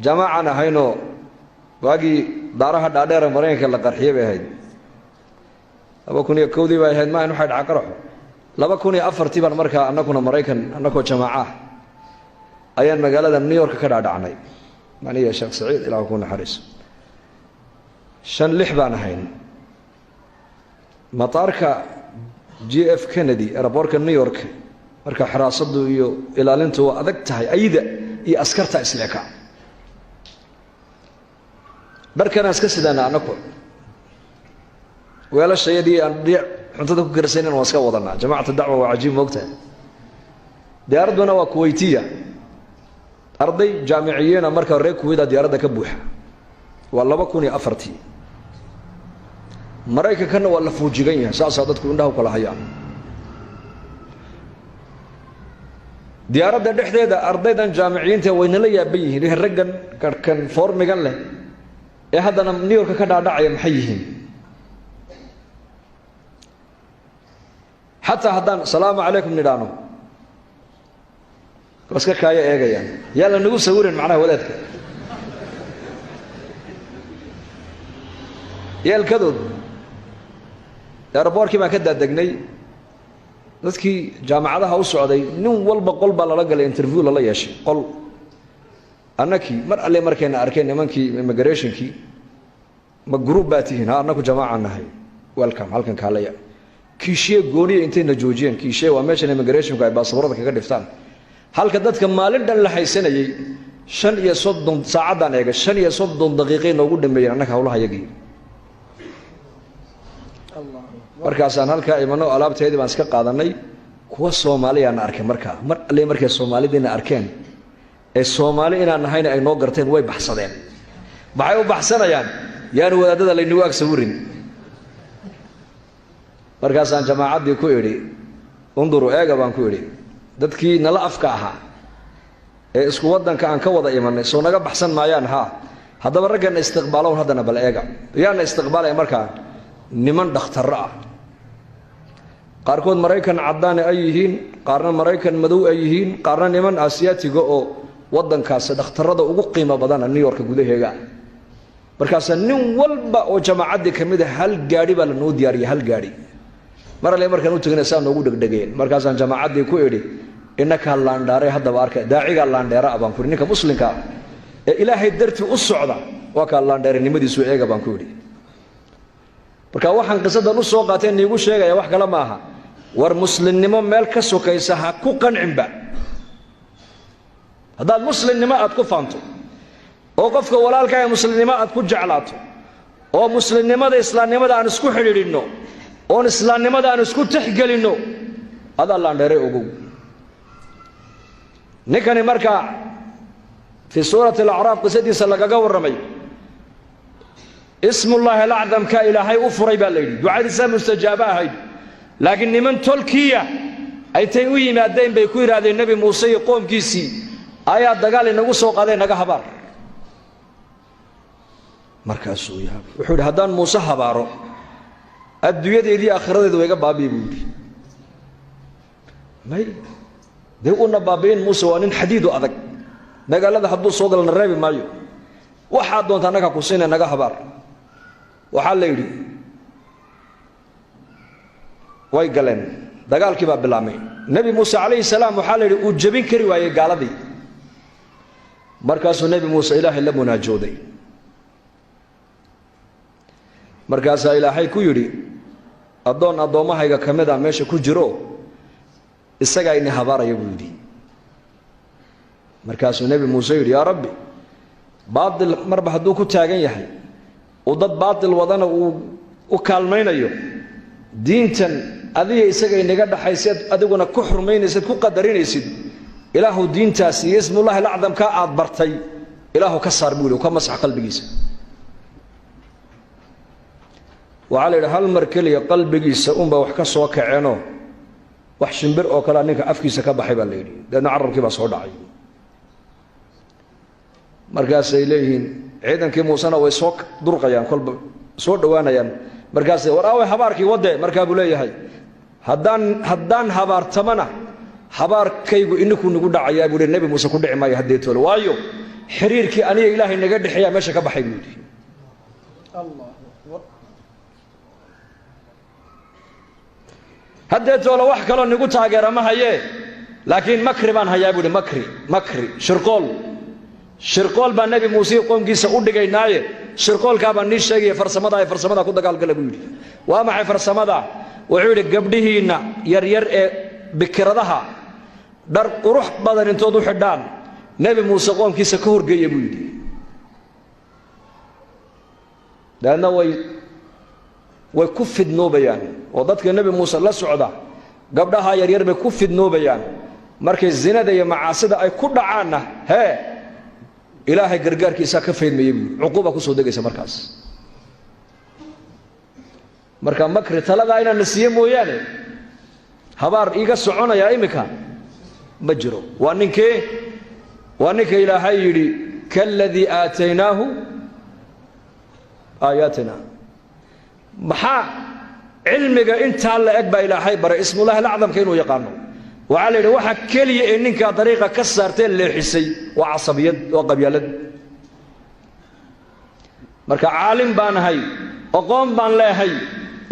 جماعة هينو واجي دارها دادير مرين كلا قرحية بهيد لما كوني كودي بهيد ما إنه حد عقره لما كوني أفرتي بالمركة أنكون مريكن أنكون جماعة أيام مقالة نيويورك كذا دعني معني يا شيخ سعيد إلى أكون حريص شن لحبان هين مطارك جي اف كندي ايربورك نيويورك marka xaraasadu iyo ilaalintu waa adag tahay ayda iyo askarta isleeka barkana iska sidana anako wala shayadii aan dhic cuntada ku karsaneen waa iska wadanaa jamaacada dacwa waa ajiib moogta diyaaraduna waa kuweytiya arday jaamiciyeena marka reer kuweyda diyaaradda ka buuxa waa 2004 maraykankana waa la fuujigan yahay saasa dadku indhaha kala hayaan diyaaradda dhexdeeda ardaydan jaamiciyiinta wayna la yaaban yihiin raggan karkan formigan leh ee haddana New York ka dhaadhacaya maxay yihiin hatta haddaan salaamu calaykum nidhaano waska kaaya eegayaan yalla nagu sawirin macnaha wadaadka yalkadood airportkii baan ka daadagnay dadkii jaamacadaha u socday nin walba qol baa lala galay interview lala yeeshay qol annaki mar alle markayna arkeen nimankii immigrationkii ma group baatihiin ha annaku jamaaca nahay welcome halkan kaalaya kiishiye gooniye intayna joojiyeen kiishiye waa meesha immigrationku ay baasaboorada kaga dhiftaan halka dadka maalin dhan la haysanayay 35 saacadan eega 35 daqiiqo noogu dhameeyeen annaka hawlaha yagii markaasaan halka imano alaabteedii baan iska qaadanay kuwa Soomaaliya arkay mar alle markay Soomaalidina arkeen ee Soomaali inaan nahayna ay noo garteen way baxsadeen maxay u baxsanayaan yaan wadaadada la inuu agsawirin markaasaan jamaacadii ku iri unduru eega baan ku iri dadkii nala afka ahaa ee isku wadanka aan ka wada imanay soo naga baxsan maayaan haddaba raggan istiqbaaloon haddana bal eega yaan istiqbaalay markaa niman dhakhtar ah qaarkood Mareykan cadaan ay yihiin qaarna Mareykan madow ay yihiin qaarna niman Aasiyaatiga oo wadankaas dhakhtarada ugu qiimo badan New York gudaheega markaas nin walba oo jamaacadii kamid ah hal gaari baa la noo diyaariyay hal gaari mar alle markaan u tagnay saan ugu dhagdhageen markaas aan jamaacadii ku iri innaka laandare hadaba arkay daaciga laandare abaan ku ninka muslimka ee Ilaahay dartii u socda waa ka laandare nimadiisu eega baan ku iri marka waxaan qisadan u soo qaateen iigu sheegaya wax kala ma aha war muslimnimo meel ka sokaysa ha ku qancinba hadaad muslimnimo aad ku faanto oo qofka walaalka ee muslimnimo aad ku jeclaato oo muslimnimada islaamnimada aan isku xiriirino oo islaamnimada aan isku tixgelino adaa laandheere ogow ninkani marka fi suurati al-a'raaf qisadiisa lagaga waramay اسم الله الأعظم كإلهي أفري بالليل دعاء الإسلام مستجابة هاي لكن من تركيا أي تنوي ما دين بيكوير هذا النبي موسى يقوم كيسي آيات دقال إنه سوق هذا نجا حبار مركز سويا وحول هدان موسى حباره الدنيا دي آخرة دي ويجا بابي بودي ما ده قلنا بابين موسى وانين حديد وأذك نقال هذا حدو سوق للنرابي مايو واحد دون تناك كوسين نجا حبار وحال يدي ويقلن دقال كباب بالعمي نبي موسى عليه السلام وحال يدي وجبين كري ويا قالدي مركز النبي موسى إله إلا مناجودي مركز إلهي كيري أدون أدوما هيك كمدا ماشي كجرو السجا إني حبارة يبودي مركز النبي موسى يا ربي بعض المربح دوك تاجن يحي وضد بعض الوضنا وكالمين أيو دينتن أذي يسقى إنك حيسيد أدونا كحر مين يسد كقدرين يسد إله دين تاسي اسم الله الأعظم كأعد برتي إله كسر بوله وكمسح قلب جيس وعلى هالمركلي قلب جيس وحكس وكعينه وحشنبر أو كلا نك أفكي سكبة حبا الليلي ده نعرف كيف صعد عيو مركز إليهن عيداً كموسانا ويسوق درقيان كل سود دوانيان مركز وراوي حباركي وده مركب ليه هاي هدان حبار تمنا حبار كيجو إنكم نقول دعيا بقول النبي موسى كل دعي ما يهديته وايو xiriirkii aniga ilaahay naga dhexeeya meesha ka baxay buu yidhi haddeetoola wax kaloo nigu taageera ma hayee laakiin makri baan hayaa buu yidhi makri shirqool baa nebi muuse qoomkiisa u dhigaynaaye shirqoolkaa baan nii sheegaya farsamada ku dagaalgala buu yidhi waa maxay farsamada wuxuu yidhi gabdhihiinna yaryar ee bikiradaha dhar qurux badan intood u xidhaan nebi muuse qoomkiisa ka horgeeya buu yidhi daadna way ku fidnoobayaan oo dadka nebi muuse la socda gabdhaha yaryar bay ku fidnoobayaan markay zinada iyo macaasida ay ku dhacaanna hee ilaahay gargaarkiisa ka faydmayay buu cuquba ku soo degaysa marka makri talada inaan la siiyo mooyaane habaar iiga soconaya imika ma jiro waa ninka ilaahay yidhi kalladii aataynaahu aayaatina maxaa cilmiga intaa la eg baa ilaahay baray ismullahi alacdamka inuu yaqaano waxaa la yidhi waxa keliya ee ninkaa dariiqa ka saartee leexisay waa casabiyad waa qabyaalad marka caalim baan ahay aqoon baan leehay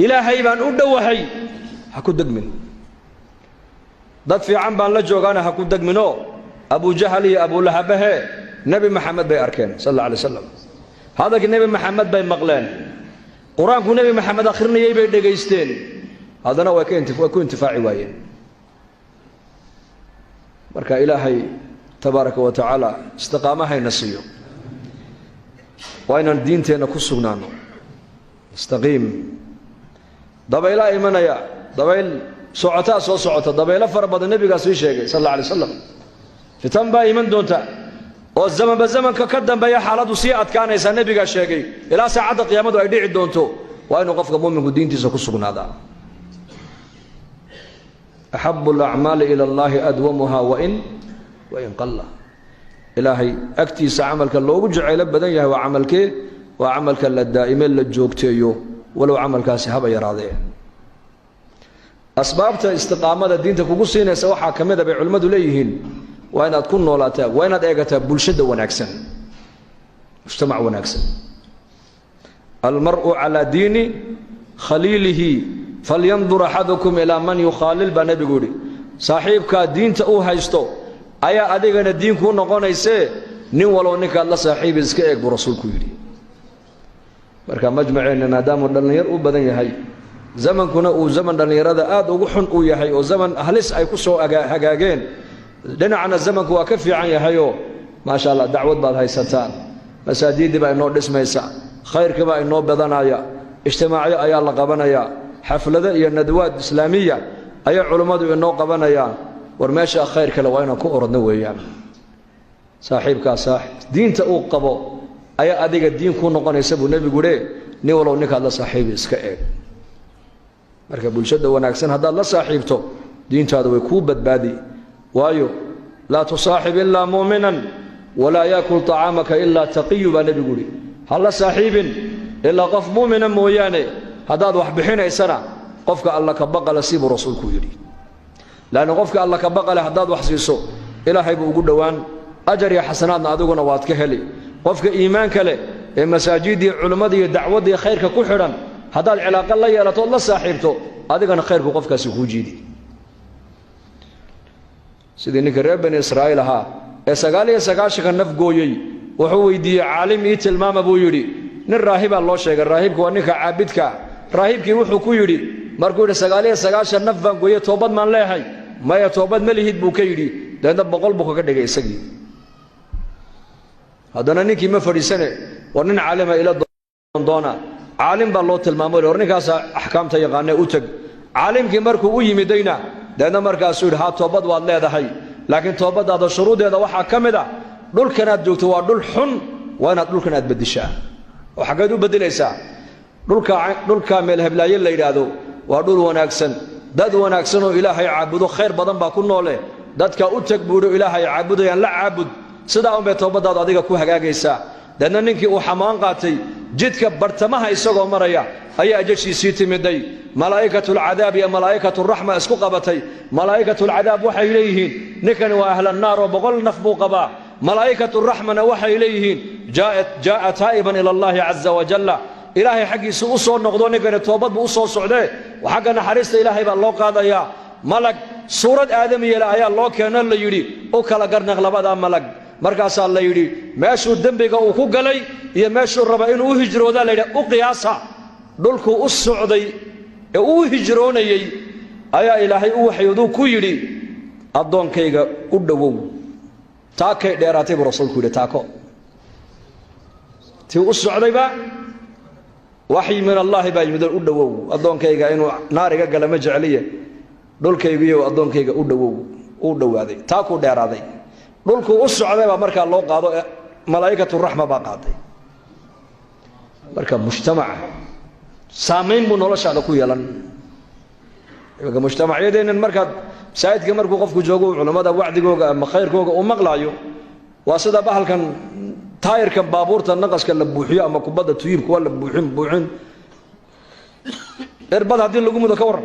ilaahay baan u dhowahay ha ku degmin dad fiican baan la joogaana ha ku degminoo abujahal iyo abulahabahe nebi maxamed bay arkeen sal alla alay wasalam hadalkii nebi maxamed bay maqleen qur-aanku nebi maxamed akhrinayay bay dhegaysteen haddana way ku intifaaci waayeen marka ilaahay tabaaraka wa tacaala istiqaamahayna siiyo waa inaan diinteenna ku sugnaano istaqiim dabayla imanaya dabayl socotaa soo socota dabaylo fara badan nebigaas ii sheegay sal alla alay wasalam fitan baa iman doonta oo zamanba zamanka ka dambeeya xaaladdu sii adkaanaysaa nebigaa sheegay ilaa saacadda qiyaamadu ay dhici doonto waa inuu qofka muuminku diintiisa ku sugnaadaa axabu alacmaali ila allahi adwamuha wain qalla ilaahay agtiisa camalka loogu jacaylo badan yahay waa camalkee waa camalka la daa'ime la joogteeyo walow camalkaasi haba yaraadee asbaabta istiqaamada diinta kugu siinaysa waxaa ka mid a bay culimmadu leeyihiin waa inaad ku noolaataa waa inaad eegataa bulshada wanaagsan mujtamac wanaagsan almar'u calaa diini khaliilihi falyandur axadukum ilaa man yukhaalil baa nebigu yidhi saaxiibkaa diinta uu haysto ayaa adigana diinkuu noqonaysee nin walow ninkaad la saaxiibi iska eeg buu rasuulku yidhi marka majmaceenna maadaamuu dhallinyar u badan yahay zamankuna uu zaman dhallinyarada aad ugu xun uu yahay oo zaman halis ay ku soo hagaageen dhinacna zamanku waa ka fiican yahayoo maasha allah dacwad baad haysataan masaajiddii baa inoo dhismaysa khayrkii baa inoo badanaya ijtimaacyo ayaa la qabanayaa xaflado iyo nadwaad islaamiya ayay culummadu inoo qabanayaan war meesha khayr kale waa inaan ku orodno weeyaan saaxiibkaasa diinta uu qabo ayaa adiga diin ku noqonaysa buu nebigu yidhi nin walow ninkaad la saaxiibi iska eeg marka bulshada wanaagsan haddaad la saaxiibto diintaada way kuu badbaadi waayo laa tusaaxib ilaa mu'minan walaa yaakul طacaamaka ilaa taqiyu baa nebigu yidhi ha la saaxiibin ilaa qof mu'mina mooyaane haddaad wax bixinaysana qofka alla ka baqale sibuu rasuulku yidhi laanna qofka alla ka baqale haddaad wax siiso ilaahay buu ugu dhowaan ajar iyo xasanaadna adiguna waad ka heli qofka iimaanka leh ee masaajiddii culimmada iyo dacwadda iyo khayrka ku xidhan haddaad cilaaqo la yeelato ood la saaxiibto adigana khayrku qofkaasi kuu jiidi sidii ninka reer bani israa'iil ahaa ee 99 naf gooyey wuxuu weydiiyey caalim ii tilmaama buu yidhi nin raahibaa loo sheegay raahibku waa ninka caabidka raahibkii wuxuu ku yidhi markuu yidhi 99 naf baan gooyey toobad maan leehay maya toobad ma lihid buu ka yidhi deedna 100 buu kaga dhigay isagii haddana ninkii ma fadhiisane war nin caalima ila doona caalim baa loo tilmaamay war ninkaasa axkaamta yaqaanee u tag caalimkii markuu u yimidayna deedna markaasuu yidhi haa toobad waad leedahay laakiin toobaddaada shuruudeeda waxaa ka mid ah dhulkanaad joogto waa dhul xun waa inaad dhulkan aad beddishaa oo xaggeed u beddelaysaa dhulka meelheblaaye la yidhaahdo waa dhul wanaagsan dad wanaagsan oo ilaahay caabudo khayr badan baa ku noole dadka u tag buudho ilaahay caabudayaan la caabud sidaa unbay toobaddaadu adiga ku hagaagaysaa deedna ninkii uu xamaan qaatay jidka bartamaha isagoo maraya ayaa ajashiisii timiday malaa'ikatulcadaab iyo malaa'ikaturaxma isku qabatay malaa'ikatulcadaab waxay leeyihiin ninkani waa ahlannaar oo 100 naf buu qabaa ملائكة الرحمة وحي إليهن جاء تائبا إلى الله عز وجل إلهي حقي سوء نقضوني كان التوبات بأسوء السعودية وحقنا حريصة إلهي بالله قاضي يا ملك سورة آدم يلا يا الله كان الله يري وكلا قرن غلبا ملك مركز الله يري ماشو الدنبقة وكوك لي يا ماشو الربعين وهجروا ذا لي وقياسا دولكو السعودي وهجروني أيا إلهي وحيدو كيري أدون كيغا أدوو تاكي ديراتي برسول كولي تاكو تيو السعودي با وحي من الله با يمدر أدوو أدون كيغا إنو ناريغا قال مجعلية دول كيغيو أدون كيغا أدوو هذي تاكو ديراتي دولكو السعودي با مركا الله قادو ملائكة الرحمة با قادي مركا مجتمع سامين بنولش على كو يلان يبقى مجتمع يدين المركز سايد كمركو قفكو جوجو علماء وعدكوغا اما خيركوغا ومقلايو واسدا بحال كان تاير كان بابورتا نقص كان لبوخيو اما كوبادا تويب كوا لبوخين اربد هادين لوغو مدو كور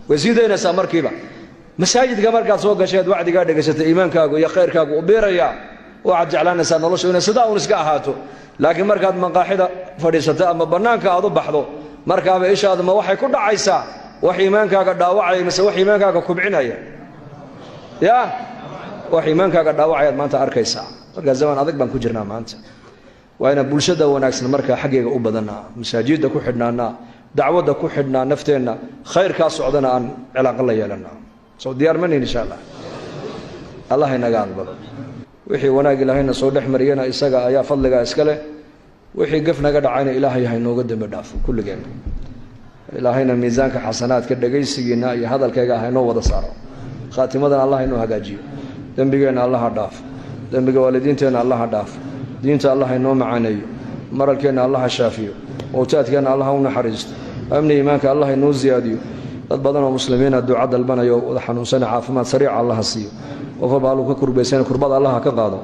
وسيدينا سامركيبا مساجد كمركا سو غشيد وعديغا دغشتا ايمانكاغو يا خيركاغو وبيريا وعد جعلنا سان نولشو ان سدا ون اسكا اهاتو لكن مركاد مقاحده فديستا اما بنانكا ادو بخدو markaaba ishaadu ma waxay ku dhacaysaa wax iimaankaaga dhaawacay mise wax iimaankaaga kubcinaya ya wax iimaankaaga dhaawacay maanta arkaysaa marka zaman adag baan ku jirnaa maanta waana bulshada wanaagsan marka xaqiiqa u badana masaajida ku xidhnaana dacwada ku xidhnaa nafteena khayrka socdana aan cilaaqo la yeelana soo diyaar ma insha Allah inaga aqbalo wixii wanaag ilaahayna soo dhaxmariyana isaga ayaa fadliga iska leh wixii gaf naga dhacayna ilaahay ha inooga dambe dhaafo kulligeen ilaahayna miisaanka xasanaadka dhageysigiina iyo hadalkayga ha inoo wada saaro khaatimadan Allah inoo hagaajiyo dambigeena Allah ha dhaafo dambiga waalidiinteena Allah ha dhaafo diinta Allah inoo macaaneeyo maralkeena Allah ha shaafiyo wawtaadkeena Allah u naxariisto amni iimaanka Allah inoo ziyaadiyo dad badan oo muslimiina ducada dalbanayo wada xanuunsan caafimaad sariic Allah siiyo oo baalu ka kurbaysan kurbada Allah ka qaado